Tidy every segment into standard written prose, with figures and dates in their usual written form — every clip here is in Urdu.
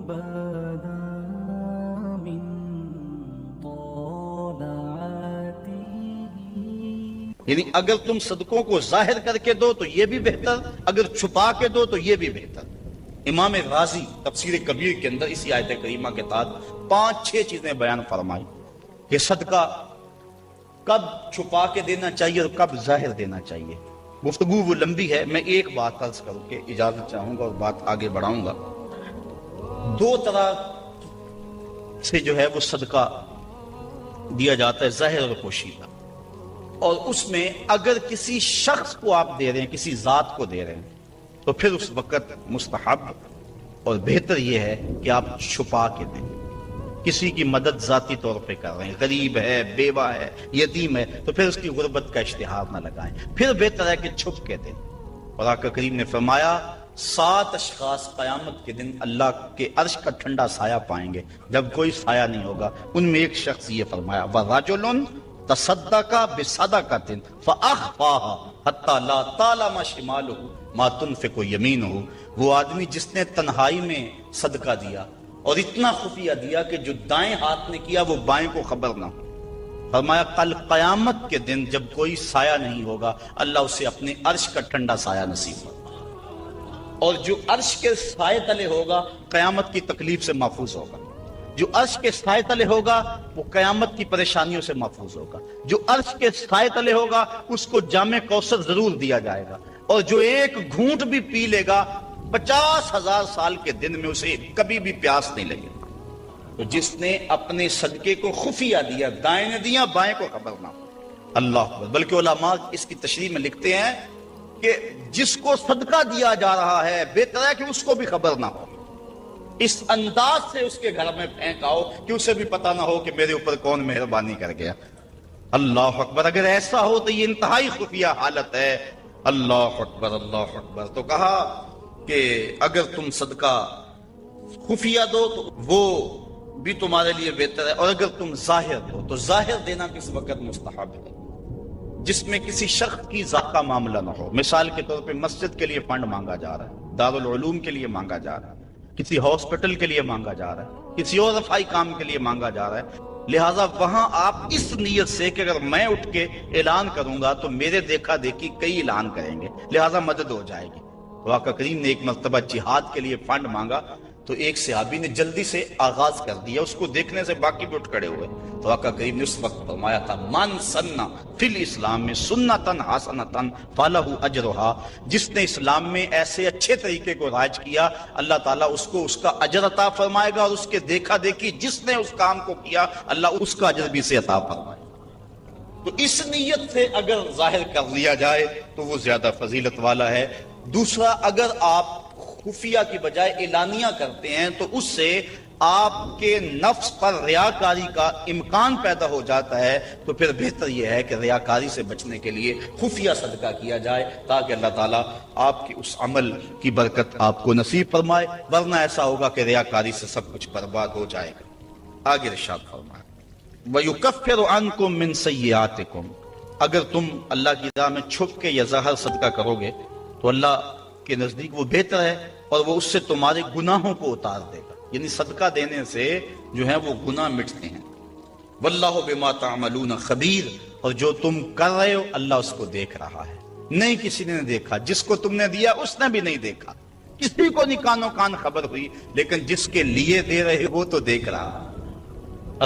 بدا من طلعته. یعنی اگر تم صدقوں کو ظاہر کر کے دو تو یہ بھی بہتر، اگر چھپا کے دو تو یہ بھی بہتر. امام غازی تفسیر کبیر کے اندر اسی آیت کریمہ کے تحت 5-6 چیزیں بیان فرمائی کہ صدقہ کب چھپا کے دینا چاہیے اور کب ظاہر دینا چاہیے. گفتگو وہ لمبی ہے، میں ایک بات عرض کر کے اجازت چاہوں گا اور بات آگے بڑھاؤں گا. 2 طرح سے جو ہے وہ صدقہ دیا جاتا ہے، ظاہر اور پوشیدہ. اور اس میں اگر کسی شخص کو آپ دے رہے ہیں، کسی ذات کو دے رہے ہیں، تو پھر اس وقت مستحب اور بہتر یہ ہے کہ آپ چھپا کے دیں. کسی کی مدد ذاتی طور پہ کر رہے ہیں، غریب ہے، بیوہ ہے، یتیم ہے، تو پھر اس کی غربت کا اشتہار نہ لگائیں، پھر بہتر ہے کہ چھپ کے دیں. اور آقا کریم نے فرمایا 7 اشخاص قیامت کے دن اللہ کے عرش کا ٹھنڈا سایہ پائیں گے جب کوئی سایہ نہیں ہوگا. ان میں ایک شخص یہ فرمایا وَرَجُلٌ تَصَدَّقَ بِصَدَقَةٍ فَأَخْفَاهَا حَتَّى لَا تَعْلَمَ شِمَالُهُ مَا تُنْفِقُ يَمِينُهُ. وہ آدمی جس نے تنہائی میں صدقہ دیا اور اتنا خفیہ دیا کہ جو دائیں ہاتھ نے کیا وہ بائیں کو خبر نہ ہو. فرمایا کل قیامت کے دن جب کوئی سایہ نہیں ہوگا اللہ اسے اپنے عرش کا ٹھنڈا سایہ نصیب ہوگا. اور جو عرش کے سائے تلے ہوگا قیامت کی تکلیف سے محفوظ ہوگا. جو عرش کے سائے تلے ہوگا وہ قیامت کی پریشانیوں سے محفوظ ہوگا. جو عرش کے سائے تلے ہوگا اس کو جام کوثر ضرور دیا جائے گا. اور جو ایک گھونٹ بھی پی لے گا 50,000 سال کے دن میں اسے کبھی بھی پیاس نہیں لگے. تو جس نے اپنے صدقے کو خفیہ دیا، دائیں نے دیا، بائیں کو خبر نہ ہو. اللہ اکبر. بلکہ علماء اس کی تشریح میں لکھتے ہیں کہ جس کو صدقہ دیا جا رہا ہے بہتر ہے کہ اس کو بھی خبر نہ ہو. اس انداز سے اس کے گھر میں پھینک آؤ کہ اسے بھی پتہ نہ ہو کہ میرے اوپر کون مہربانی کر گیا. اللہ اکبر. اگر ایسا ہو تو یہ انتہائی خفیہ حالت ہے. اللہ اکبر اللہ اکبر. تو کہا کہ اگر تم صدقہ خفیہ دو تو وہ بھی تمہارے لیے بہتر ہے، اور اگر تم ظاہر دو تو ظاہر دینا کس وقت مستحب ہے جس میں کسی شخص کی ذات کا معاملہ نہ ہو. مثال کے طور پہ مسجد کے لیے فنڈ مانگا جا رہا ہے، دارالعلوم کے لیے مانگا جا رہا ہے، کسی ہاسپٹل کے لیے مانگا جا رہا ہے، کسی اور رفاہی کام کے لیے مانگا جا رہا ہے. لہٰذا وہاں آپ اس نیت سے کہ اگر میں اٹھ کے اعلان کروں گا تو میرے دیکھا دیکھی کئی اعلان کریں گے، لہٰذا مدد ہو جائے گی. آقا کریم نے ایک مرتبہ جہاد کے لیے فنڈ مانگا تو ایک صحابی نے جلدی سے آغاز کر دیا، اس کو دیکھنے سے باقی بھی اٹھ کھڑے ہوئے. تو آقا کریم نے اس وقت فرمایا تھا من سنّا فی الاسلام میں سنتن حسنتن فلہ اجرہا. جس نے اسلام میں ایسے اچھے طریقے کو رائج کیا اللہ تعالیٰ اس کو اس کا اجر عطا فرمائے گا، اور اس کے دیکھا دیکھی جس نے اس کام کو کیا اللہ اس کا اجر بھی اسے عطا فرمائے. تو اس نیت سے اگر ظاہر کر لیا جائے تو وہ زیادہ فضیلت والا ہے. دوسرا اگر آپ خفیہ کی بجائے اعلانیہ کرتے ہیں تو اس سے آپ کے نفس پر ریاکاری کا امکان پیدا ہو جاتا ہے. تو پھر بہتر یہ ہے کہ ریاکاری سے بچنے کے لیے خفیہ صدقہ کیا جائے تاکہ اللہ تعالیٰ آپ کی اس عمل کی برکت آپ کو نصیب فرمائے، ورنہ ایسا ہوگا کہ ریاکاری سے سب کچھ برباد ہو جائے گا. آگے ارشاد فرمائے وَيُكَفِّرُ عَنْكُم مِّن سَيِّئَاتِكُمْ. اگر تم اللہ کی راہ میں چھپ کے یا ظاہر صدقہ کرو گے تو اللہ کے نزدیک وہ بہتر ہے اور وہ اس سے تمہارے گناہوں کو اتار دے گا. یعنی صدقہ دینے سے جو ہے وہ گناہ مٹتے ہیں. واللہ بما تعملون خبیر. اور جو تم کر رہے ہو اللہ اس کو دیکھ رہا ہے. نہیں کسی نے دیکھا، جس کو تم نے دیا اس نے بھی نہیں دیکھا، کسی کو نہیں کانوں کان خبر ہوئی، لیکن جس کے لیے دے رہے وہ تو دیکھ رہا.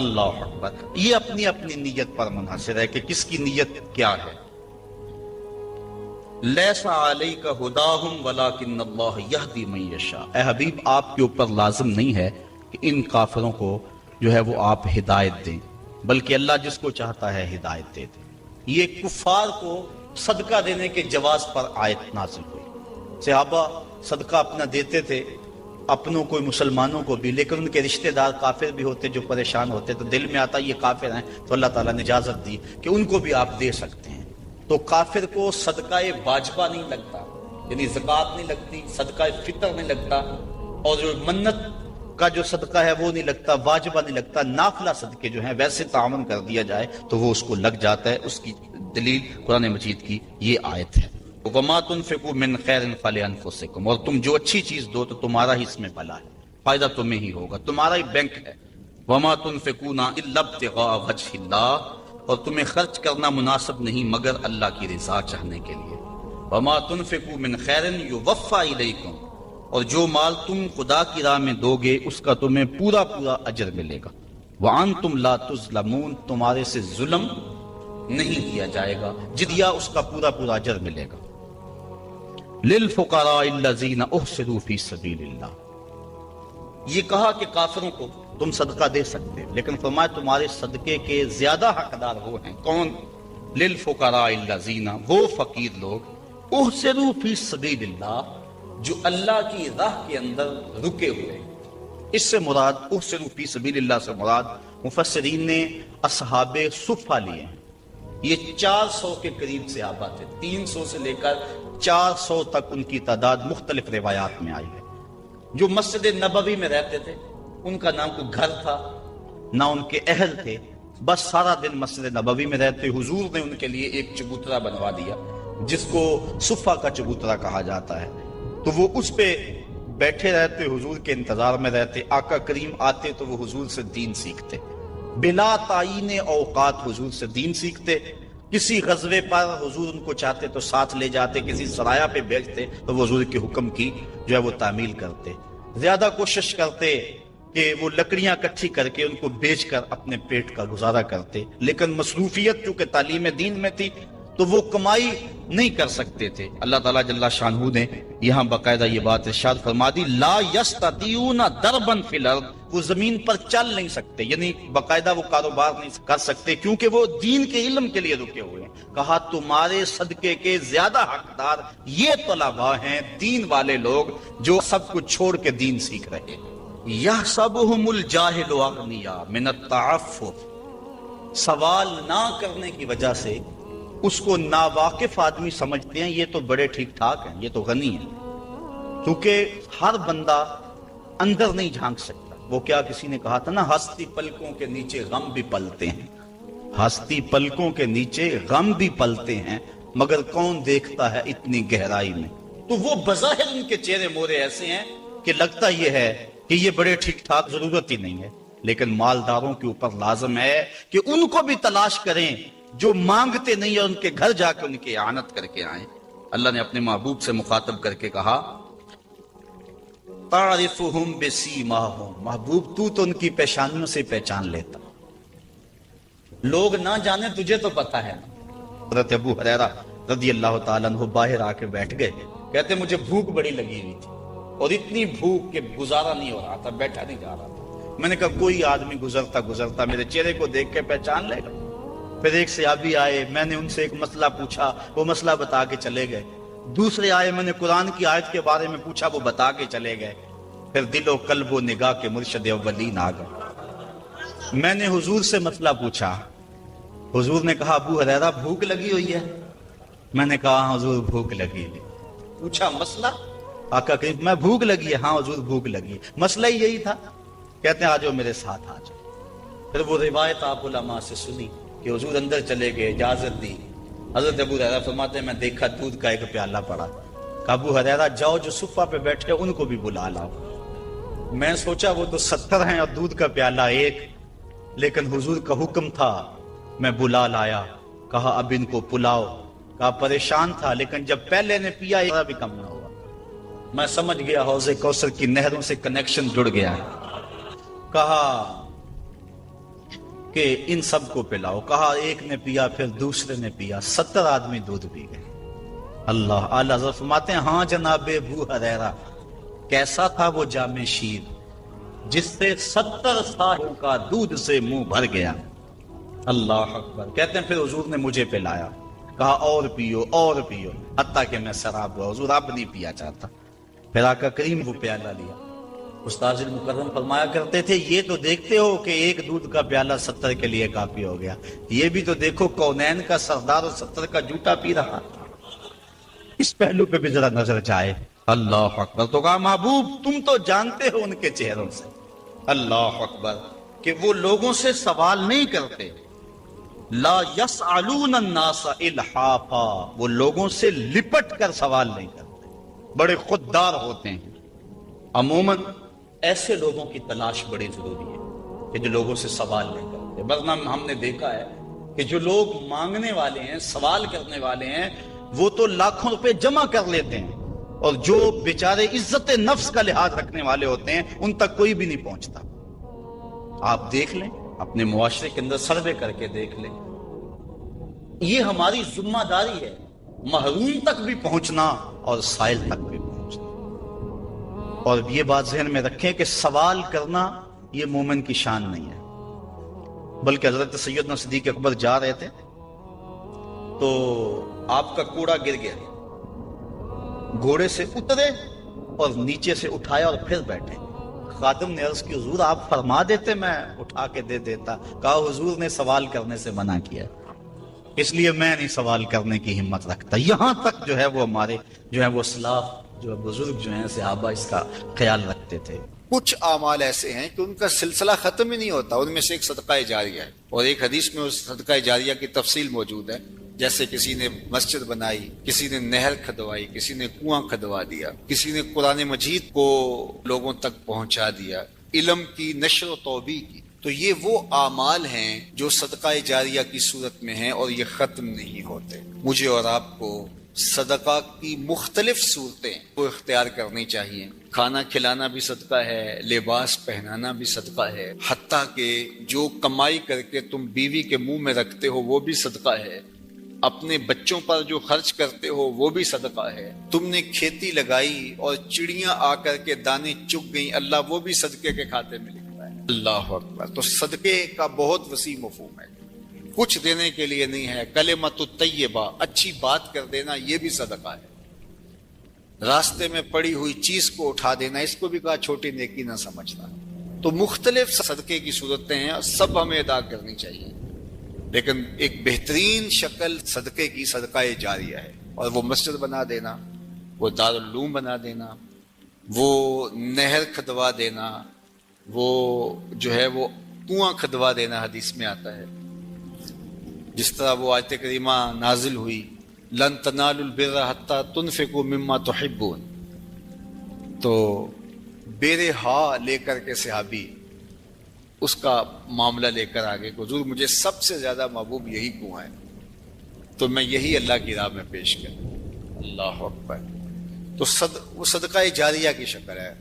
اللہ اکبر. یہ اپنی اپنی نیت پر منحصر ہے کہ کس کی نیت کیا ہے. لیس علیک ہداہم ولکن اللہ یہدی من یشاء. اے حبیب آپ کے اوپر لازم نہیں ہے کہ ان کافروں کو جو ہے وہ آپ ہدایت دیں، بلکہ اللہ جس کو چاہتا ہے ہدایت دے دیں. یہ کفار کو صدقہ دینے کے جواز پر آیت نازل ہوئی. صحابہ صدقہ اپنا دیتے تھے، اپنوں کو مسلمانوں کو بھی، لیکن ان کے رشتہ دار کافر بھی ہوتے جو پریشان ہوتے تو دل میں آتا یہ کافر ہیں، تو اللہ تعالیٰ نے اجازت دی کہ ان کو بھی آپ دے سکتے ہیں. تو کافر کو صدقہ واجبہ نہیں لگتا، یعنی زکوٰۃ نہیں لگتی، صدقہ فطر نہیں لگتا، اور جو منت کا جو صدقہ ہے وہ نہیں لگتا، واجبہ نہیں لگتا. نافلہ صدقے جو ہیں ویسے تعاون کر دیا جائے تو وہ اس کو لگ جاتا ہے. اس کی دلیل قرآن مجید کی یہ آیت ہے. وَمَا تُنْفِقُوا مِنْ خَيْرٍ فَلِأَنفُسِكُمْ. اور تم جو اچھی چیز دو تو تمہارا ہی اس میں بھلا ہے. فائدہ تمہیں ہی ہوگا، تمہارا ہی بینک ہے۔ وما تنفقون الا ابتغاء وجہ اللہ، اور تمہیں خرچ کرنا مناسب نہیں مگر اللہ کی رضا چاہنے کے لیے۔ وما تنفقوا من خیر یوفى الیکم، اور جو مال تم خدا کی راہ میں دو گے اس کا تمہیں پورا پورا اجر ملے گا۔ وانتم لا تظلمون، تمہارے سے ظلم نہیں کیا جائے گا، جدیا اس کا پورا پورا اجر ملے گا۔ للفقراء الذین احصروا فی سبیل اللہ، یہ کہا کہ کافروں کو تم صدقہ دے سکتے، لیکن فرمایا تمہارے صدقے کے زیادہ حقدار وہ ہیں۔ کون؟ للفقراء الذین، وہ فقیر لوگ، احصروا فی سبیل اللہ، جو اللہ کی راہ کے اندر رکے ہوئے ہیں۔ اس سے مراد احصروا فی سبیل اللہ سے مراد مفسرین نے اصحاب صفہ لیے ہیں۔ یہ 400 کے قریب صحابہ تھے، 300 سے لے کر 400 تک ان کی تعداد مختلف روایات میں آئی ہے۔ جو مسجد نبوی میں رہتے تھے، ان کا نام کوئی گھر تھا نہ ان کے اہل تھے، بس سارا دن مسجد نبوی میں رہتے۔ حضور نے ان کے لیے ایک چبوترا بنوا دیا جس کو صفہ کا چبوترا کہا جاتا ہے، تو وہ اس پہ بیٹھے رہتے، حضور کے انتظار میں رہتے۔ آقا کریم آتے تو وہ حضور سے دین سیکھتے، بلا تعین اوقات حضور سے دین سیکھتے۔ کسی غزوے پر حضور ان کو چاہتے تو ساتھ لے جاتے، کسی سرایہ پہ بھیجتے تو وہ حضور کے حکم کی جو ہے وہ تعمیل کرتے۔ زیادہ کوشش کرتے کہ وہ لکڑیاں اکٹھی کر کے ان کو بیچ کر اپنے پیٹ کا گزارا کرتے، لیکن مصروفیت چونکہ تعلیم دین میں تھی تو وہ کمائی نہیں کر سکتے تھے۔ اللہ تعالیٰ جل شانہ نے یہاں باقاعدہ یہ بات ارشاد فرما دی، لا یستطیعون ضربا فی الارض، وہ زمین پر چل نہیں سکتے، یعنی باقاعدہ وہ کاروبار نہیں کر سکتے کیونکہ وہ دین کے علم کے لیے رکے ہوئے ہیں۔ کہا تمہارے صدقے کے زیادہ حقدار یہ طلباء ہیں، دین والے لوگ جو سب کچھ چھوڑ کے دین سیکھ رہے ہیں۔ یحسبہم الجاہل اغنیاء من التعفف، سوال نہ کرنے کی وجہ سے اس کو ناواقف آدمی سمجھتے ہیں یہ تو بڑے ٹھیک ٹھاک ہیں، یہ تو غنی ہیں، کیونکہ ہر بندہ اندر نہیں جھانک سکتا۔ وہ کیا کسی نے کہا تھا نا، ہستی پلکوں کے نیچے غم بھی پلتے ہیں، ہستی پلکوں کے نیچے غم بھی پلتے ہیں، مگر کون دیکھتا ہے اتنی گہرائی میں۔ تو وہ بظاہر ان کے چہرے مورے ایسے ہیں کہ لگتا یہ ہے کہ یہ بڑے ٹھیک ٹھاک، ضرورت ہی نہیں ہے، لیکن مالداروں کے اوپر لازم ہے کہ ان کو بھی تلاش کریں جو مانگتے نہیں اور ان کے گھر جا کے ان کی اعانت کر کے آئیں۔ اللہ نے اپنے محبوب سے مخاطب کر کے کہا، تعرفہم بسیماہم، محبوب تو ان کی پیشانیوں سے پہچان لیتا، لوگ نہ جانے تجھے تو پتا ہے۔ حضرت ابو ہریرہ رضی اللہ تعالیٰ عنہ باہر آ کے بیٹھ گئے، کہتے مجھے بھوک بڑی لگی ہوئی تھی اور اتنی بھوک کہ گزارا نہیں ہو رہا تھا، بیٹھا نہیں جا رہا تھا۔ میں نے کہا کوئی آدمی گزرتا میرے چہرے کو دیکھ کے پہچان لے گا۔ پھر ایک صحابی آئے، میں نے ان سے ایک مسئلہ پوچھا، وہ مسئلہ بتا کے چلے گئے۔ دوسرے آئے، میں نے قرآن کی آیت کے بارے میں پوچھا، وہ بتا کے چلے گئے۔ پھر دل و قلب و نگاہ کے مرشد اولین آ گئے۔ میں نے حضور سے مسئلہ پوچھا، حضور نے کہا ابو ہریرہ بھوک لگی ہوئی ہے؟ میں نے کہا ہاں حضور بھوک لگی ہے۔ پوچھا مسئلہ؟ آقا کہ میں بھوک لگی ہے؟ ہاں حضور بھوک لگی ہے۔ مسئلہ ہی یہی تھا؟ کہتے ہیں آ جاؤ میرے ساتھ آ جاؤ۔ پھر وہ روایت آپ علماء سے سنی کہ حضور اندر چلے گئے، اجازت دی۔ حضرت ابو ہریرہ فرماتے ہیں میں دیکھا دودھ کا ایک پیالہ پڑا، کہا ابو ہریرہ جاؤ جو صفہ پہ بیٹھے ان کو بھی بلا لاؤ۔ میں سوچا وہ تو 70 ہیں اور دودھ کا پیالہ ایک، لیکن حضور کا حکم تھا، میں بلا لایا۔ کہا اب ان کو پلاؤ۔ کہا پریشان تھا لیکن جب پہلے نے پیا ایک بھی کم نہ ہوا۔ میں سمجھ گیا حوض کوثر کی نہروں سے کنیکشن جڑ گیا ہے۔ کہا کہ ان سب کو پلاؤ۔ کہا ایک نے پیا، پھر دوسرے نے پیا، 70 آدمی دودھ پی گئے۔ اللہ اعلیٰ حضرت فرماتے ہیں ہاں جناب ابو ہریرہ، کیسا تھا وہ جام شیر جس سے 70 سالوں کا دودھ سے منہ بھر گیا۔ اللہ اکبر۔ کہتے ہیں پھر حضور نے مجھے پلایا، کہا اور پیو اور پیو، حتیٰ کہ میں سراب ہوا۔ حضور اب نہیں پیا چاہتا۔ پھر آقا کریم وہ پیالہ لیا۔ استاذ المکرم فرمایا کرتے تھے یہ تو دیکھتے ہو کہ ایک دودھ کا پیالہ 70 کے لیے کافی ہو گیا، یہ بھی تو دیکھو کونین کا سردار اور 70 کا جوٹا پی رہا، اس پہلو پہ بھی ذرا نظر جائے۔ اللہ اکبر۔ تو کہا محبوب تم تو جانتے ہو ان کے چہروں سے، اللہ اکبر، کہ وہ لوگوں سے سوال نہیں کرتے۔ لا یسألون الناس الحافا، وہ لوگوں سے لپٹ کر سوال نہیں کرتے، بڑے خوددار ہوتے ہیں۔ عموماً ایسے لوگوں کی تلاش بڑی ضروری ہے کہ جو لوگوں سے سوال نہیں کرتے، ورنہ ہم نے دیکھا ہے کہ جو لوگ مانگنے والے ہیں، سوال کرنے والے ہیں، وہ تو لاکھوں روپے جمع کر لیتے ہیں، اور جو بیچارے عزت نفس کا لحاظ رکھنے والے ہوتے ہیں ان تک کوئی بھی نہیں پہنچتا۔ آپ دیکھ لیں، اپنے معاشرے کے اندر سروے کر کے دیکھ لیں، یہ ہماری ذمہ داری ہے، محروم تک بھی پہنچنا اور سائل تک بھی پہنچنا۔ اور یہ بات ذہن میں رکھیں کہ سوال کرنا یہ مومن کی شان نہیں ہے، بلکہ حضرت سیدنا صدیق اکبر جا رہے تھے تو آپ کا کوڑا گر گیا، گھوڑے سے اترے اور نیچے سے اٹھایا اور پھر بیٹھے۔ خادم نے عرض کی حضور آپ فرما دیتے میں اٹھا کے دے دیتا۔ کہا حضور نے سوال کرنے سے منع کیا، اس لیے میں نہیں سوال کرنے کی ہمت رکھتا۔ یہاں تک جو ہے وہ ہمارے جو ہے وہ اسلاف جو بزرگ جو ہیں صحابہ اس کا خیال رکھتے تھے۔ کچھ اعمال ایسے ہیں کہ ان کا سلسلہ ختم ہی نہیں ہوتا، ان میں سے ایک صدقہ جاریہ ہے، اور ایک حدیث میں اس صدقہ جاریہ کی تفصیل موجود ہے، جیسے کسی نے مسجد بنائی، کسی نے نہر کھدوائی، کسی نے کنواں کھدوا دیا، کسی نے قرآن مجید کو لوگوں تک پہنچا دیا، علم کی نشر و توبیع کی۔ تو یہ وہ اعمال ہیں جو صدقہ جاریہ کی صورت میں ہیں اور یہ ختم نہیں ہوتے۔ مجھے اور آپ کو صدقہ کی مختلف صورتیں کو اختیار کرنی چاہیے۔ کھانا کھلانا بھی صدقہ ہے، لباس پہنانا بھی صدقہ ہے، حتیٰ کہ جو کمائی کر کے تم بیوی کے منہ میں رکھتے ہو وہ بھی صدقہ ہے، اپنے بچوں پر جو خرچ کرتے ہو وہ بھی صدقہ ہے، تم نے کھیتی لگائی اور چڑیاں آ کر کے دانے چگ گئیں، اللہ وہ بھی صدقے کے کھاتے میں لکھتا ہے۔ اللہ اکبر۔ تو صدقے کا بہت وسیع مفہوم ہے، کچھ دینے کے لیے نہیں ہے۔ کلمۃ الطیبہ، اچھی بات کر دینا، یہ بھی صدقہ ہے۔ راستے میں پڑی ہوئی چیز کو اٹھا دینا، اس کو بھی کہا چھوٹی نیکی نہ سمجھنا۔ تو مختلف صدقے کی صورتیں ہیں اور سب ہمیں ادا کرنی چاہیے، لیکن ایک بہترین شکل صدقے کی صدقہ جاریہ ہے، اور وہ مسجد بنا دینا، وہ دارالعلوم بنا دینا، وہ نہر کھدوا دینا، وہ جو ہے وہ کنواں کھدوا دینا، حدیث میں آتا ہے۔ جس طرح وہ آیت کریمہ نازل ہوئی، لن تنالوا البر حتى تنفقوا مما تحبون، تو بیر ہا لے کر کے صحابی اس کا معاملہ لے کر آگے، حضور مجھے سب سے زیادہ محبوب یہی کنواں ہے، تو میں یہی اللہ کی راہ میں پیش کروں۔ اللہ اکبر۔ تو وہ صدقہ جاریہ کی شکل ہے۔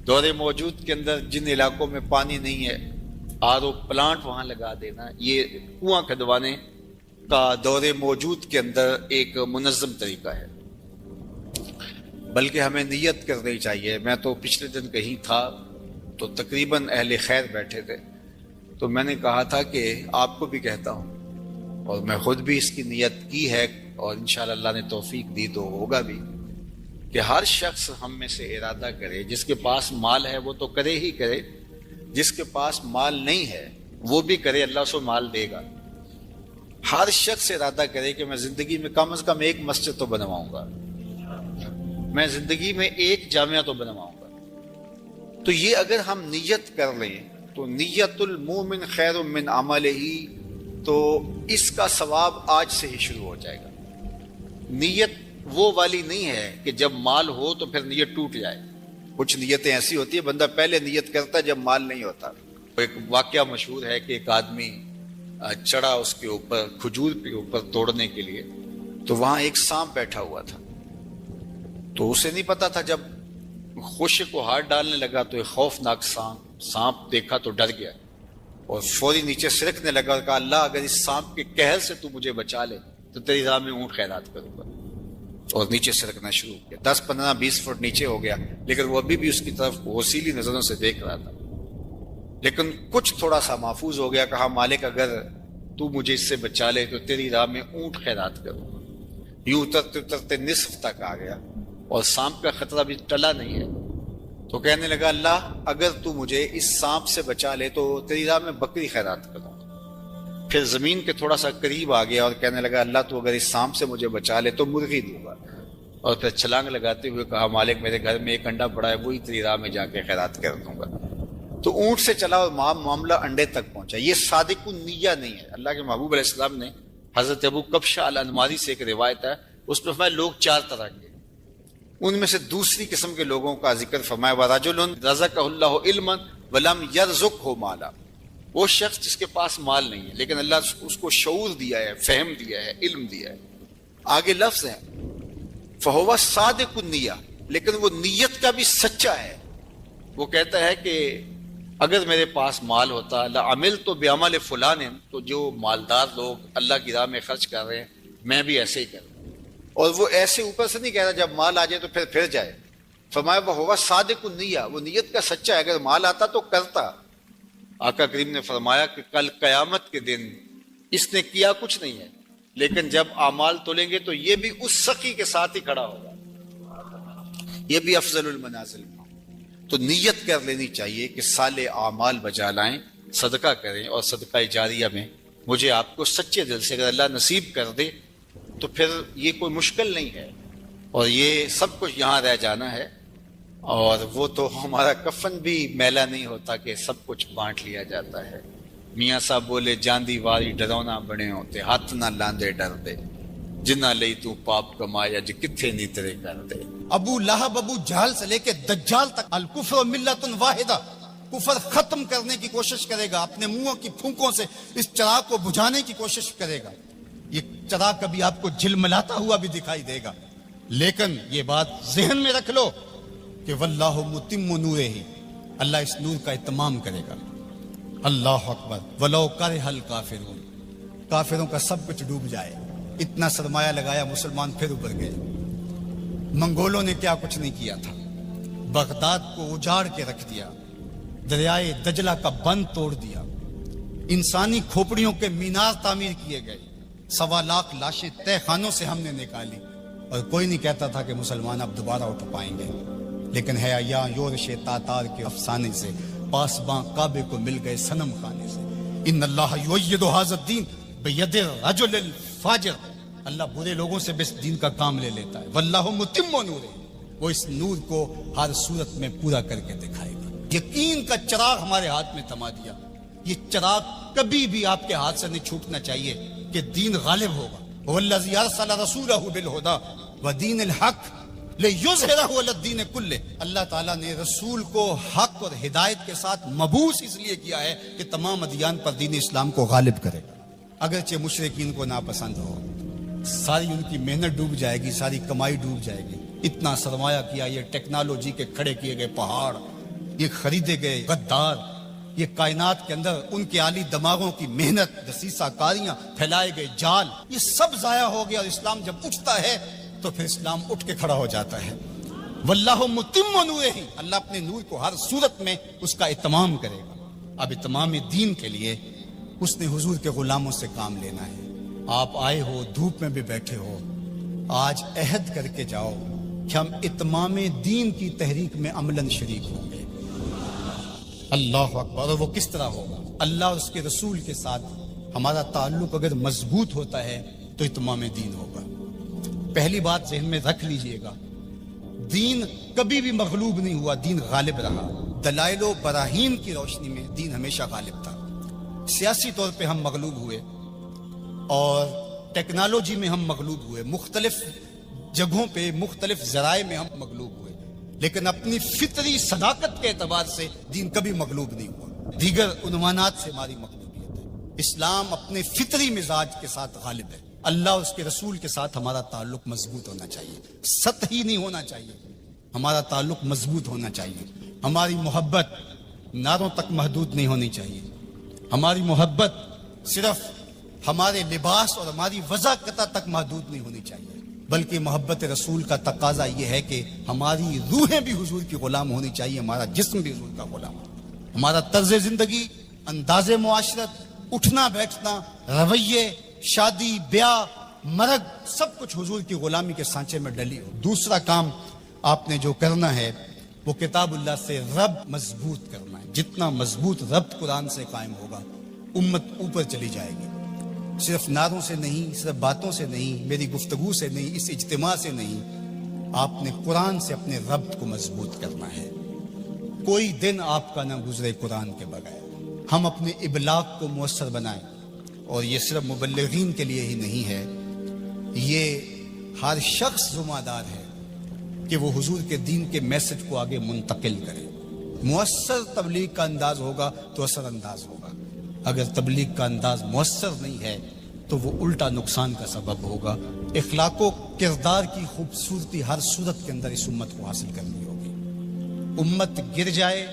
دور موجود کے اندر جن علاقوں میں پانی نہیں ہے، آر او پلانٹ وہاں لگا دینا، یہ کنواں کھدوانے کا دور موجود کے اندر ایک منظم طریقہ ہے۔ بلکہ ہمیں نیت کرنی چاہیے۔ میں تو پچھلے دن کہیں تھا تو تقریباً اہل خیر بیٹھے تھے، تو میں نے کہا تھا کہ آپ کو بھی کہتا ہوں، اور میں خود بھی اس کی نیت کی ہے، اور انشاءاللہ اللہ نے توفیق دی تو ہوگا بھی، کہ ہر شخص ہم میں سے ارادہ کرے، جس کے پاس مال ہے وہ تو کرے ہی کرے، جس کے پاس مال نہیں ہے وہ بھی کرے، اللہ اس کو مال دے گا۔ ہر شخص ارادہ کرے کہ میں زندگی میں کم از کم ایک مسجد تو بنواؤں گا، میں زندگی میں ایک جامعہ تو بنواؤں گا۔ تو یہ اگر ہم نیت کر لیں تو نیت المومن خیر من عملہ، تو اس کا ثواب آج سے ہی شروع ہو جائے گا۔ نیت وہ والی نہیں ہے کہ جب مال ہو تو پھر نیت ٹوٹ جائے۔ کچھ نیتیں ایسی ہوتی ہیں بندہ پہلے نیت کرتا ہے جب مال نہیں ہوتا۔ ایک واقعہ مشہور ہے کہ ایک آدمی چڑھا اس کے اوپر، کھجور کے اوپر توڑنے کے لیے، تو وہاں ایک سانپ بیٹھا ہوا تھا، تو اسے نہیں پتا تھا، جب خوشے کو ہاتھ ڈالنے لگا تو ایک خوفناک سانپ دیکھا تو ڈر گیا، اور فوری نیچے سرکنے لگا اور کہا اللہ اگر اس سانپ کے قہر سے تو مجھے بچا لے تو تیری راہ میں اونٹ خیرات کروں گا، اور نیچے سرکنا شروع کیا۔ 10 15 20 فٹ نیچے ہو گیا، لیکن وہ ابھی بھی اس کی طرف غسیلی نظروں سے دیکھ رہا تھا، لیکن کچھ تھوڑا سا محفوظ ہو گیا۔ کہا مالک اگر تو مجھے اس سے بچا لے تو تیری راہ میں اونٹ خیرات کروں گا۔ یوں اترتے اترتے نصف تک آ گیا اور سانپ کا خطرہ بھی ٹلا نہیں ہے، تو کہنے لگا اللہ اگر تو مجھے اس سانپ سے بچا لے تو تیری راہ میں بکری خیرات کروں گا۔ پھر زمین کے تھوڑا سا قریب آ گیا اور کہنے لگا اللہ تو اگر اس سانپ سے مجھے بچا لے تو مرغی دوں گا، اور پھر چھلانگ لگاتے ہوئے کہا مالک میرے گھر میں ایک انڈا پڑا ہے وہی تیری راہ میں جا کے خیرات کر دوں گا۔ تو اونٹ سے چلا اور معاملہ انڈے تک پہنچا۔ یہ صادق النیہ نہیں ہے۔ اللہ کے محبوب علیہ السلام نے حضرت ابو کبشہ الانماری سے ایک روایت ہے، اس میں فرمایا لوگ 4 طرح کے، ان میں سے دوسری قسم کے لوگوں کا ذکر فرمایا وَرَجُلٌ رَزَقَهُ اللَّهُ عِلْمًا وَلَمْ يَرْزُقْهُ مَالًا، وہ شخص جس کے پاس مال نہیں ہے لیکن اللہ اس کو شعور دیا ہے، فہم دیا ہے، علم دیا ہے۔ آگے لفظ ہے فَهُوَ صَادِقُ النِّيَّةِ، لیکن وہ نیت کا بھی سچا ہے۔ وہ کہتا ہے کہ اگر میرے پاس مال ہوتا لَعَمِلْتُ بِعَمَلِ فُلَانٍ، تو جو مالدار لوگ اللہ کی راہ میں خرچ کر رہے ہیں میں بھی ایسے ہی کروں۔ اور وہ ایسے اوپر سے نہیں کہہ رہا جب مال آ جائے تو پھر جائے۔ فرمایا وَهُوَ صَادِقُ النِّيَّةِ، وہ نیت کا سچا ہے، اگر مال آتا تو کرتا۔ آقا کریم نے فرمایا کہ کل قیامت کے دن اس نے کیا کچھ نہیں ہے، لیکن جب اعمال تولیں گے تو یہ بھی اس سخی کے ساتھ ہی کھڑا ہوگا، یہ بھی افضل المنازل۔ تو نیت کر لینی چاہیے کہ صالح اعمال بجا لائیں، صدقہ کریں، اور صدقہ جاریہ میں مجھے آپ کو سچے دل سے اگر اللہ نصیب کر دے تو پھر یہ کوئی مشکل نہیں ہے، اور یہ سب کچھ یہاں رہ جانا ہے، اور وہ تو ہمارا کفن بھی میلا نہیں ہوتا کہ سب کچھ بانٹ لیا جاتا ہے۔ میاں صاحب بولے جاندی واری ڈرونا بنے ہوتے، ہاتھ نہ لاندے ڈر دے، جنہ لئی تو پاپ کمایا جی کتھے نہیں تیرے کر دے۔ ابو لہب ابو جہل سے لے کے دجال تک الکفر ملت واحدہ، کفر ختم کرنے کی کوشش کرے گا، اپنے منہوں کی پھونکوں سے اس چراغ کو بجھانے کی کوشش کرے گا۔ یہ چراغ کبھی آپ کو جھلملاتا ہوا بھی دکھائی دے گا، لیکن یہ بات ذہن میں رکھ لو کہ واللہ متم نورہ، اللہ اس نور کا اتمام کرے گا۔ اللہ اکبر، ولو کرہ الکافرون، کافروں کا سب کچھ ڈوب جائے، اتنا سرمایہ لگایا مسلمان پھر ابھر گئے۔ منگولوں نے کیا کچھ نہیں کیا تھا، بغداد کو اجاڑ کے رکھ دیا، دریائے دجلہ کا بند توڑ دیا، انسانی کھوپڑیوں کے مینار تعمیر کیے گئے، 1.25 لاکھ لاشیں تہ خانوں سے ہم نے نکالی، اور کوئی نہیں کہتا تھا کہ مسلمان اب دوبارہ اٹھ پائیں گے۔ لیکن ہے یا یورش تاتار کے افسانے سے پاسباں کعبے کو مل گئے صنم خانے سے۔ ان اللہ یؤید ھذا الدین بید الرجل الفاجر، اللہ برے لوگوں سے بس دین کا کام لے لیتا ہے۔ واللہ متم نورہ، وہ اس نور کو ہر صورت میں پورا کر کے دکھائے گا۔ یقین کا چراغ ہمارے ہاتھ میں تھما دیا، یہ چراغ کبھی بھی آپ کے ہاتھ سے نہیں چھوٹنا چاہیے کہ دین غالب ہوگا۔ والذی ارسل رسولہ بالہدی ودین الحق لیظہرہ علی الدین کلہ، اللہ تعالیٰ نے رسول کو حق اور ہدایت کے ساتھ مبعوث اس لیے کیا ہے کہ تمام ادیان پر دین اسلام کو غالب کرے، اگرچہ مشرکین کو ناپسند ہو۔ ساری ان کی محنت ڈوب جائے گی، ساری کمائی ڈوب جائے گی، اتنا سرمایہ کیا، یہ ٹیکنالوجی کے کھڑے کیے گئے پہاڑ، یہ خریدے گئے غدار، یہ کائنات کے اندر ان کے عالی دماغوں کی محنت، دسیسہ کاریاں، پھیلائے گئے جال، یہ سب ضائع ہو گیا، اور اسلام جب اٹھتا ہے تو پھر اسلام اٹھ کے کھڑا ہو جاتا ہے۔ واللہ متم نورہ، اللہ اپنے نور کو ہر صورت میں اس کا اتمام کرے گا۔ اب اتمام دین کے لیے اس نے حضور کے غلاموں سے کام لینا ہے۔ آپ آئے ہو، دھوپ میں بھی بیٹھے ہو، آج عہد کر کے جاؤ کہ ہم اتمام دین کی تحریک میں عملاً شریک ہوں گے۔ اللہ اکبر، اور وہ کس طرح ہوگا؟ اللہ اور اس کے رسول کے ساتھ ہمارا تعلق اگر مضبوط ہوتا ہے تو اتمام دین ہوگا۔ پہلی بات ذہن میں رکھ لیجئے گا، دین کبھی بھی مغلوب نہیں ہوا، دین غالب رہا۔ دلائل و براہین کی روشنی میں دین ہمیشہ غالب تھا۔ سیاسی طور پہ ہم مغلوب ہوئے، اور ٹیکنالوجی میں ہم مغلوب ہوئے، مختلف جگہوں پہ مختلف ذرائع میں ہم مغلوب ہوئے، لیکن اپنی فطری صداقت کے اعتبار سے دین کبھی مغلوب نہیں ہوا۔ دیگر عنوانات سے ہماری مغلوبیت ہے، اسلام اپنے فطری مزاج کے ساتھ غالب ہے۔ اللہ اور اس کے رسول کے ساتھ ہمارا تعلق مضبوط ہونا چاہیے، سطحی نہیں ہونا چاہیے، ہمارا تعلق مضبوط ہونا چاہیے۔ ہماری محبت نعروں تک محدود نہیں ہونی چاہیے، ہماری محبت صرف ہمارے لباس اور ہماری وضاحت تک محدود نہیں ہونی چاہیے، بلکہ محبت رسول کا تقاضا یہ ہے کہ ہماری روحیں بھی حضور کی غلام ہونی چاہیے، ہمارا جسم بھی حضور کا غلام ہو، ہمارا طرز زندگی، انداز معاشرت، اٹھنا بیٹھنا، رویے، شادی بیاہ، مرگ، سب کچھ حضور کی غلامی کے سانچے میں ڈلی ہو۔ دوسرا کام آپ نے جو کرنا ہے وہ کتاب اللہ سے رب مضبوط کرنا ہے۔ جتنا مضبوط ربط قرآن سے قائم ہوگا امت اوپر چلی جائے گی، صرف نعروں سے نہیں، صرف باتوں سے نہیں، میری گفتگو سے نہیں، اس اجتماع سے نہیں، آپ نے قرآن سے اپنے ربط کو مضبوط کرنا ہے۔ کوئی دن آپ کا نہ گزرے قرآن کے بغیر۔ ہم اپنے ابلاغ کو مؤثر بنائیں، اور یہ صرف مبلغین کے لیے ہی نہیں ہے، یہ ہر شخص ذمہ دار ہے کہ وہ حضور کے دین کے میسج کو آگے منتقل کرے. مؤثر تبلیغ کا انداز ہوگا تو اثر انداز ہوگا. اگر تبلیغ کا انداز مؤثر نہیں ہے تو وہ الٹا نقصان کا سبب ہوگا. اخلاق و کردار کی خوبصورتی ہر صورت کے اندر اس امت کو حاصل کرنی ہوگی. امت گر جائے،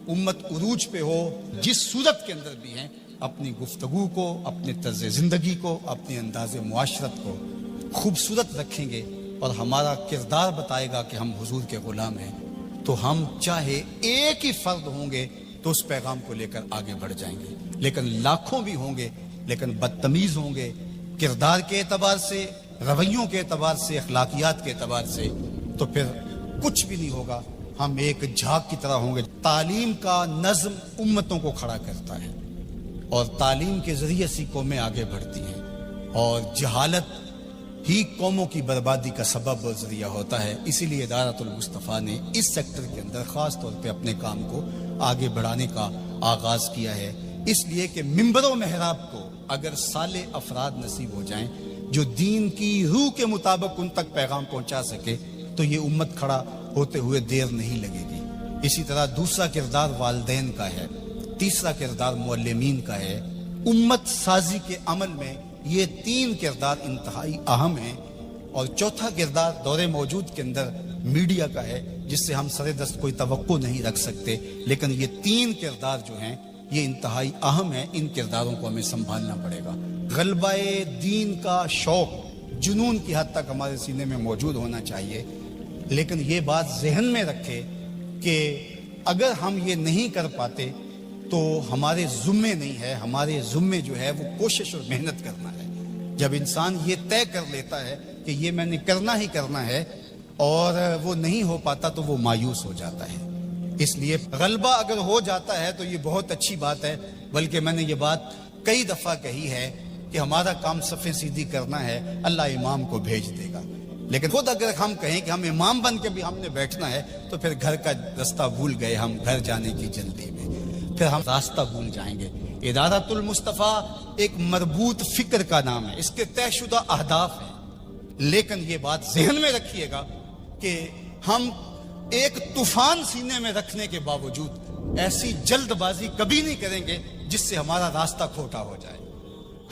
امت عروج پہ ہو، جس صورت کے اندر بھی ہیں، اپنی گفتگو کو، اپنے طرز زندگی کو، اپنے انداز معاشرت کو خوبصورت رکھیں گے اور ہمارا کردار بتائے گا کہ ہم حضور کے غلام ہیں، تو ہم چاہے ایک ہی فرد ہوں گے تو اس پیغام کو لے کر آگے بڑھ جائیں گے. لیکن لاکھوں بھی ہوں گے لیکن بدتمیز ہوں گے کردار کے اعتبار سے، رویوں کے اعتبار سے، اخلاقیات کے اعتبار سے، تو پھر کچھ بھی نہیں ہوگا. ہم ایک جھاگ کی طرح ہوں گے. تعلیم کا نظم امتوں کو کھڑا کرتا ہے اور تعلیم کے ذریعے سے قومیں آگے بڑھتی ہیں، اور جہالت ہی قوموں کی بربادی کا سبب اور ذریعہ ہوتا ہے. اسی لیے ادارۃ المصطفیٰ نے اس سیکٹر کے اندر خاص طور پہ اپنے کام کو آگے بڑھانے کا آغاز کیا ہے. اس لیے کہ منبر و محراب کو اگر صالح افراد نصیب ہو جائیں جو دین کی روح کے مطابق ان تک پیغام پہنچا سکے تو یہ امت کھڑا ہوتے ہوئے دیر نہیں لگے گی. اسی طرح دوسرا کردار والدین کا ہے، تیسرا کردار معلمین کا ہے. امت سازی کے عمل میں یہ تین کردار انتہائی اہم ہیں. اور چوتھا کردار دور موجود کے اندر میڈیا کا ہے، جس سے ہم سر دست کوئی توقع نہیں رکھ سکتے. لیکن یہ تین کردار جو ہیں یہ انتہائی اہم ہیں. ان کرداروں کو ہمیں سنبھالنا پڑے گا. غلبہ دین کا شوق جنون کی حد تک ہمارے سینے میں موجود ہونا چاہیے. لیکن یہ بات ذہن میں رکھے کہ اگر ہم یہ نہیں کر پاتے تو ہمارے ذمے نہیں ہے. ہمارے ذمے جو ہے وہ کوشش اور محنت کرنا ہے. جب انسان یہ طے کر لیتا ہے کہ یہ میں نے کرنا ہی کرنا ہے اور وہ نہیں ہو پاتا تو وہ مایوس ہو جاتا ہے. اس لیے غلبہ اگر ہو جاتا ہے تو یہ بہت اچھی بات ہے. بلکہ میں نے یہ بات کئی دفعہ کہی ہے کہ ہمارا کام صفیں سیدھی کرنا ہے، اللہ امام کو بھیج دے گا. لیکن خود اگر ہم کہیں کہ ہم امام بن کے بھی ہم نے بیٹھنا ہے تو پھر گھر کا راستہ بھول گئے، ہم گھر جانے کی جلدی میں پھر ہم راستہ بھول جائیں گے. ادارۃ المصطفیٰ ایک مربوط فکر کا نام ہے، اس کے طے شدہ اہداف ہیں. لیکن یہ بات ذہن میں رکھیے گا کہ ہم ایک طوفان سینے میں رکھنے کے باوجود ایسی جلد بازی کبھی نہیں کریں گے جس سے ہمارا راستہ کھوٹا ہو جائے.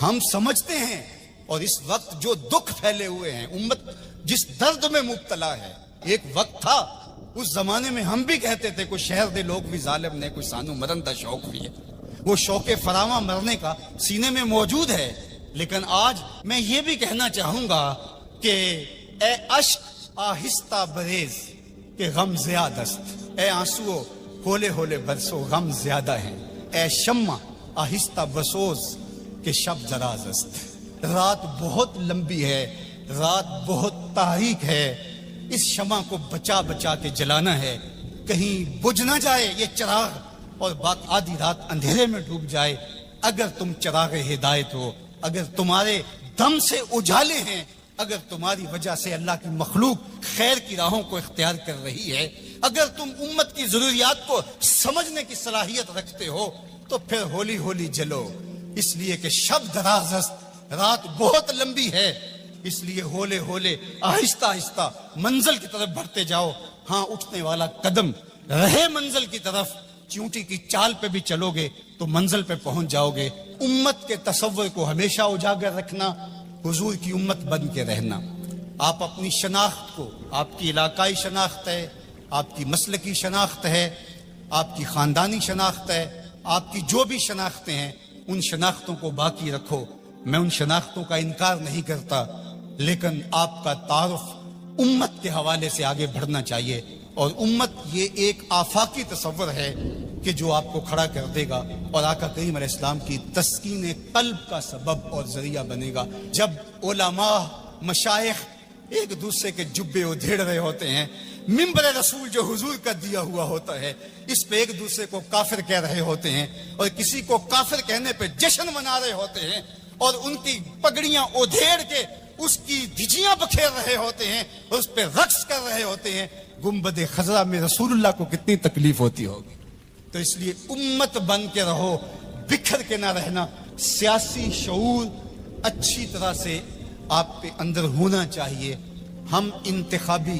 ہم سمجھتے ہیں اور اس وقت جو دکھ پھیلے ہوئے ہیں، امت جس درد میں مبتلا ہے، ایک وقت تھا اس زمانے میں ہم بھی کہتے تھے کوئی شہر دے لوگ بھی ظالم نے، کوئی سانو مرن دا شوق بھی ہے. وہ شوق فراواں مرنے کا سینے میں موجود ہے. لیکن آج میں یہ بھی کہنا چاہوں گا کہ اے اشک آہستہ بریز کہ غم زیادہ است، اے آنسو ہولے ہولے برسو غم زیادہ ہے، اے شمع آہستہ بسوز کہ شب دراز است. رات بہت لمبی ہے، رات بہت تاریک ہے. اس شمع کو بچا بچا کے جلانا ہے، کہیں بجھ نہ جائے یہ چراغ اور بات آدھی رات اندھیرے میں ڈوب جائے. اگر تم چراغ ہدایت ہو، اگر تمہارے دم سے اجالے ہیں، اگر تمہاری وجہ سے اللہ کی مخلوق خیر کی راہوں کو اختیار کر رہی ہے، اگر تم امت کی ضروریات کو سمجھنے کی صلاحیت رکھتے ہو تو پھر ہولی ہولی جلو. اس لیے کہ شب دراز است، رات بہت لمبی ہے. اس لیے ہولے ہولے آہستہ آہستہ منزل کی طرف بڑھتے جاؤ. ہاں اٹھنے والا قدم رہے منزل کی طرف. چونٹی کی چال پہ بھی چلو گے تو منزل پہ پہنچ جاؤ گے. امت کے تصور کو ہمیشہ اجاگر رکھنا، حضور کی امت بن کے رہنا. آپ اپنی شناخت کو، آپ کی علاقائی شناخت ہے، آپ کی مسلکی شناخت ہے، آپ کی خاندانی شناخت ہے، آپ کی جو بھی شناختیں ہیں ان شناختوں کو باقی رکھو. میں ان شناختوں کا انکار نہیں کرتا، لیکن آپ کا تعارف امت کے حوالے سے آگے بڑھنا چاہیے. اور امت یہ ایک آفاقی تصور ہے کہ جو آپ کو کھڑا کر دے گا اور آقا کریم علیہ السلام کی تسکین قلب کا سبب اور ذریعہ بنے گا. جب علماء مشائخ ایک دوسرے کے جبے ادھیڑ رہے ہوتے ہیں، منبر رسول جو حضور کا دیا ہوا ہوتا ہے اس پہ ایک دوسرے کو کافر کہہ رہے ہوتے ہیں اور کسی کو کافر کہنے پہ جشن منا رہے ہوتے ہیں اور ان کی پگڑیاں ادھیڑ کے اس کی دھجیاں بکھیر رہے ہوتے ہیں اور اس پہ رقص کر رہے ہوتے ہیں، گنبد خضرا میں رسول اللہ کو کتنی تکلیف ہوتی ہوگی. تو اس لیے امت بن کے رہو، بکھر کے نہ رہنا. سیاسی شعور اچھی طرح سے آپ کے اندر ہونا چاہیے. ہم انتخابی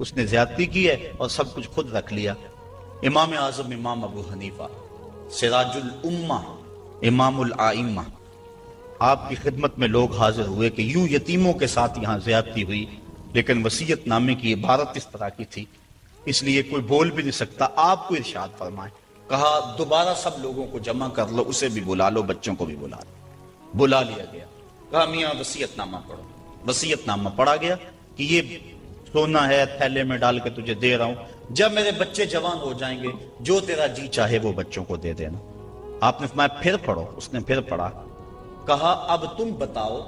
اس نے زیادتی کی ہے اور سب کچھ خود رکھ لیا۔ امام اعظم امام ابو حنیفہ سراج الامہ امام الائمہ، آپ کی خدمت میں لوگ حاضر ہوئے کہ یوں یتیموں کے ساتھ یہاں زیادتی ہوئی، لیکن وصیت نامے کی عبارت اس طرح کی تھی، اس لیے کوئی بول بھی نہیں سکتا، آپ کو ارشاد فرمائے۔ کہا دوبارہ سب لوگوں کو جمع کر لو، اسے بھی بلا لو، بچوں کو بھی بلا لو۔ بلا لیا گیا، کہا میاں وصیت نامہ پڑھو۔ وصیت نامہ پڑھا گیا کہ یہ سونا ہے، تھیلے میں ڈال کے تجھے دے رہا ہوں، جب میرے بچے جوان ہو جائیں گے جو تیرا جی چاہے وہ بچوں کو دے دینا۔ آپ نے فرمایا پھر پڑھو، اس نے پھر پڑھا۔ کہا اب تم بتاؤ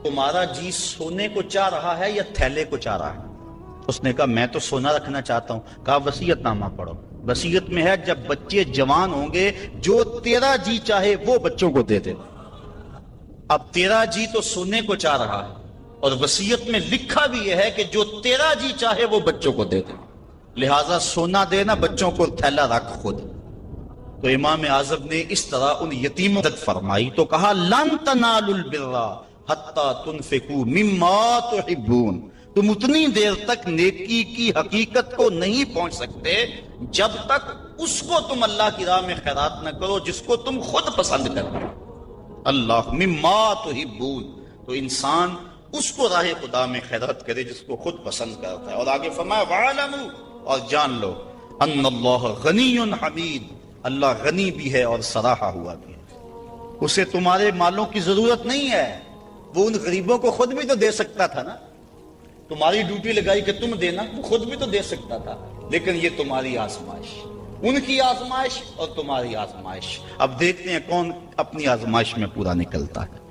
تمہارا جی سونے کو چاہ رہا ہے یا تھیلے کو چاہ رہا ہے؟ اس نے کہا میں تو سونا رکھنا چاہتا ہوں۔ کہا وصیت نامہ پڑھو، وصیت میں ہے جب بچے جوان ہوں گے جو تیرا جی چاہے وہ بچوں کو دے دے۔ اب تیرا جی تو سونے کو چاہ رہا ہے اور وصیت میں لکھا بھی یہ ہے کہ جو تیرا جی چاہے وہ بچوں کو دے دے، لہٰذا سونا دینا، بچوں کو تھیلا رکھ خود۔ تو امام اعظم نے اس طرح ان یتیموں کی مدد فرمائی تو کہا لن تنالوا البر حتی تنفقوا مما تحبون، تم اتنی دیر تک نیکی کی حقیقت کو نہیں پہنچ سکتے جب تک اس کو تم اللہ کی راہ میں خیرات نہ کرو جس کو تم خود پسند کرو۔ اللہ مما تحبون، تو انسان اس کو راہ خدا میں خیرات کرے جس کو خود پسند کرتا ہے۔ اور آگے فرمایا وَعَلَمُوا، اور جان لو ان اللہ غنی حمید، اللہ غنی بھی ہے اور سراہا ہوا بھی ہے، اسے تمہارے مالوں کی ضرورت نہیں ہے، وہ ان غریبوں کو خود بھی تو دے سکتا تھا نا، تمہاری ڈیوٹی لگائی کہ تم دینا، وہ خود بھی تو دے سکتا تھا، لیکن یہ تمہاری آزمائش، ان کی آزمائش اور تمہاری آزمائش۔ اب دیکھتے ہیں کون اپنی آزمائش میں پورا نکلتا ہے۔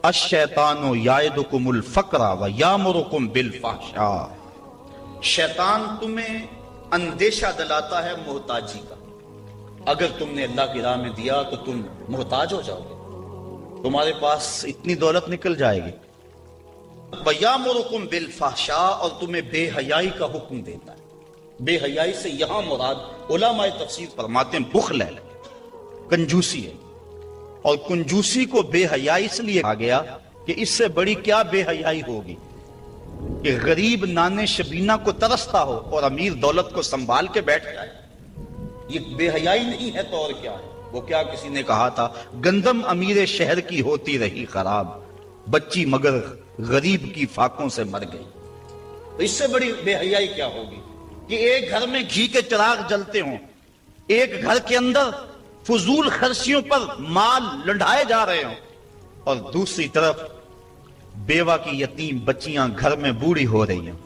الشیطان یعدکم الفقر ویامرکم بالفحشاء، شیطان تمہیں اندیشہ دلاتا ہے محتاجی کا، اگر تم نے اللہ کی راہ میں دیا تو تم محتاج ہو جاؤ گے، تمہارے پاس اتنی دولت نکل جائے گی۔ وَيَأْمُرُكُمْ بِالْفَحْشَاءِ، اور تمہیں بے حیائی کا حکم دیتا ہے۔ بے حیائی سے یہاں مراد علماء تفسیر فرماتے ہیں بخل ہے، کنجوسی ہے، اور کنجوسی کو بے حیائی اس لیے کہا گیا کہ اس سے بڑی کیا بے حیائی ہوگی کہ غریب نانے شبینہ کو ترستا ہو اور امیر دولت کو سنبھال کے بیٹھ جائے، یہ بے حیائی نہیں ہے تو اور کیا ہے؟ وہ کیا کسی نے کہا تھا گندم امیر شہر کی ہوتی رہی خراب، بچی مگر غریب کی فاقوں سے مر گئی۔ تو اس سے بڑی بے حیائی کیا ہوگی کہ ایک گھر میں گھی کے چراغ جلتے ہوں، ایک گھر کے اندر فضول خرچیوں پر مال لنڈھائے جا رہے ہوں، اور دوسری طرف بیوہ کی یتیم بچیاں گھر میں بوڑھی ہو رہی ہیں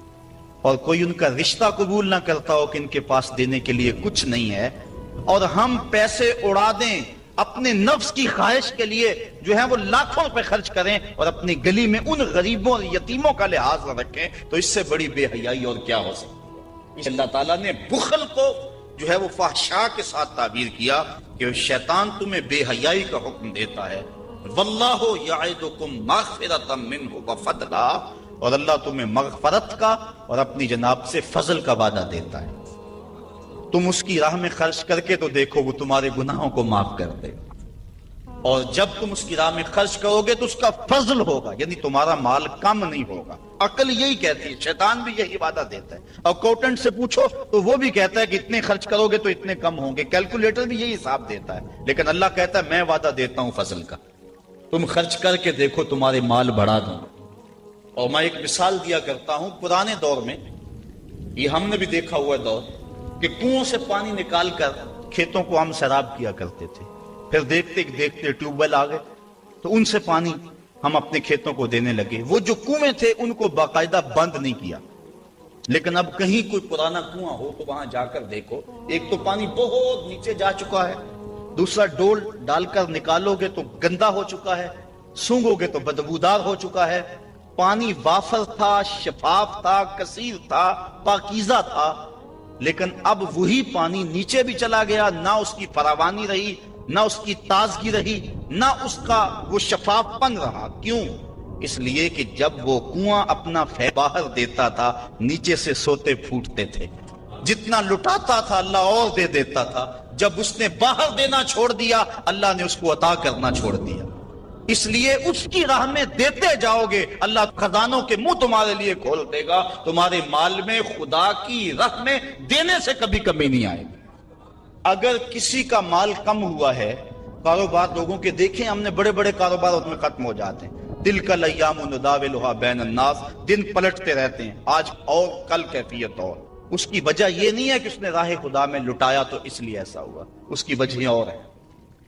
اور کوئی ان کا رشتہ قبول نہ کرتا ہو کہ ان کے پاس دینے کے لیے کچھ نہیں ہے، اور ہم پیسے اڑا دیں اپنے نفس کی خواہش کے لیے جو ہے وہ لاکھوں روپے خرچ کریں اور اپنی گلی میں ان غریبوں اور یتیموں کا لحاظ نہ رکھیں، تو اس سے بڑی بے حیائی اور کیا ہو سکتی ہے؟ اللہ تعالیٰ نے بخل کو جو ہے وہ فحشاء کے ساتھ تعبیر کیا کہ شیطان تمہیں بے حیائی کا حکم دیتا ہے۔ واللہ یعدکم مغفرۃ منہ وفضلا، اور اللہ تمہیں مغفرت کا اور اپنی جناب سے فضل کا وعدہ دیتا ہے، تم اس کی راہ میں خرچ کر کے تو دیکھو وہ تمہارے گناہوں کو معاف کر دے گا، اور جب تم اس کی راہ میں خرچ کرو گے تو اس کا فضل ہوگا، یعنی تمہارا مال کم نہیں ہوگا۔ عقل یہی کہتی ہے، شیطان بھی یہی وعدہ دیتا ہے، اکاؤنٹنٹ سے پوچھو تو وہ بھی کہتا ہے کہ اتنے خرچ کرو گے تو اتنے کم ہوں گے، کیلکولیٹر بھی یہی حساب دیتا ہے، لیکن اللہ کہتا ہے میں وعدہ دیتا ہوں فضل کا، تم خرچ کر کے دیکھو تمہارے مال بڑھا دوں۔ اور میں ایک مثال دیا کرتا ہوں، پرانے دور میں یہ ہم نے بھی دیکھا ہوا دور کہ کنویں سے پانی نکال کر کھیتوں کو ہم سیراب کیا کرتے تھے، پھر دیکھتے دیکھتے ٹیوب ویل آ گئے تو ان سے پانی ہم اپنے کھیتوں کو دینے لگے۔ وہ جو کنویں تھے ان کو باقاعدہ بند نہیں کیا، لیکن اب کہیں کوئی پرانا کنواں ہو تو وہاں جا کر دیکھو، ایک تو پانی بہت نیچے جا چکا ہے، دوسرا ڈول ڈال کر نکالو گے تو گندا ہو چکا ہے، سونگو گے تو بدبودار ہو چکا ہے۔ پانی وافر تھا، شفاف تھا، کثیر تھا، پاکیزہ تھا، لیکن اب وہی پانی نیچے بھی چلا گیا، نہ اس کی فراوانی رہی، نہ اس کی تازگی رہی، نہ اس کا وہ شفاف پن رہا۔ کیوں؟ اس لیے کہ جب وہ کنواں اپنا باہر دیتا تھا نیچے سے سوتے پھوٹتے تھے، جتنا لٹاتا تھا اللہ اور دے دیتا تھا، جب اس نے باہر دینا چھوڑ دیا اللہ نے اس کو عطا کرنا چھوڑ دیا۔ اس لیے اس کی راہ میں دیتے جاؤ گے، اللہ خزانوں کے منہ تمہارے لیے کھول دے گا، تمہارے مال میں خدا کی راہ میں دینے سے کبھی کمی نہیں آئے گی۔ اگر کسی کا مال کم ہوا ہے، کاروبار لوگوں کے دیکھیں، ہم نے بڑے بڑے کاروبار اس میں ختم ہو جاتے ہیں، تلک الایام نداولها بین الناس، دن پلٹتے رہتے ہیں، آج اور کل کیفیت اور۔ اس کی وجہ یہ نہیں ہے کہ اس نے راہ خدا میں لٹایا تو اس لیے ایسا ہوا، اس کی وجہ اور ہے۔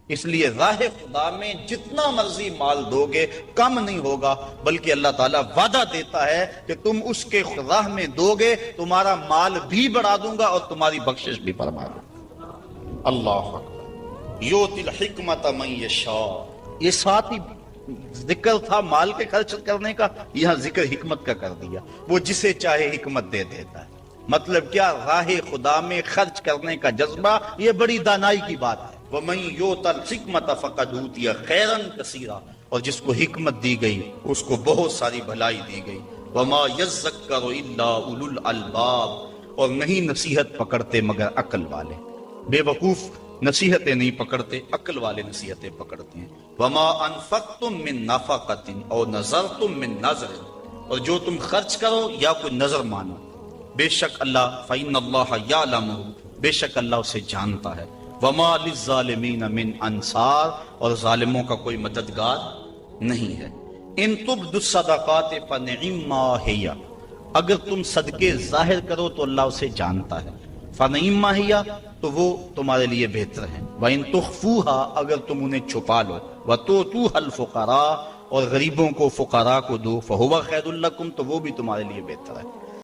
اس لیے راہ خدا میں جتنا مرضی مال دو گے کم نہیں ہوگا، بلکہ اللہ تعالیٰ وعدہ دیتا ہے کہ تم اس کے راہ میں دو گے، تمہارا مال بھی بڑھا دوں گا اور تمہاری بخشش بھی فرما دوں گا۔ اللہ اکبر۔ یؤتی الحکمت من یشاء، یہ ساتھ ہی ذکر تھا مال کے خرچ کرنے کا، یہاں ذکر حکمت کا کر دیا، وہ جسے چاہے حکمت دے دیتا ہے۔ مطلب کیا؟ راہ خدا میں خرچ کرنے کا جذبہ، یہ بڑی دانائی کی بات ہے۔ وَمَن يُؤْتَ الْحِكْمَةَ فَقَدْ أُوتِيَ خَيْرًا كَثِيرًا، اور جس کو حکمت دی گئی اس کو بہت ساری بھلائی دی گئی۔ وَمَا يَذَّكَّرُ إِلَّا أُولُو الْأَلْبَابِ، اور نہیں نصیحت پکڑتے مگر عقل والے، بے وقوف نصیحتیں نہیں پکڑتے، عقل والے نصیحتیں پکڑتے ہیں۔ وَمَا أَنفَقْتُم مِّن نَفَقَةٍ أَوْ نَذَرْتُم مِّن نَذْرٍ، اور جو تم خرچ کرو یا کوئی نظر مانو، بے شک اللہ فَإِنَّ اللَّهَ يَعْلَمُ، بے شک اللہ اسے جانتا ہے۔ وَمَا لِلظَّالِمِينَ مِنْ أَنصَارٍ، اور ظالموں کا کوئی مددگار نہیں ہے۔ إِن تُبْدُوا الصَّدَقَاتِ فَنِعِمَّا هِيَ، اگر تم صدقے ظاہر کرو تو اللہ اسے جانتا ہے۔ فَنِعِمَّا هِيَ، تو وہ تمہارے لیے بہتر ہے۔ وَإِن تُخْفُوهَا، اگر تم انہیں چھپا لو۔ وَتُؤْتُوهَا الْفُقَرَاءَ، اور غریبوں کو فقراء کو دو۔ فَهُوَ خَيْرٌ لَكُمْ، تو وہ بھی تمہارے لیے بہتر ہے۔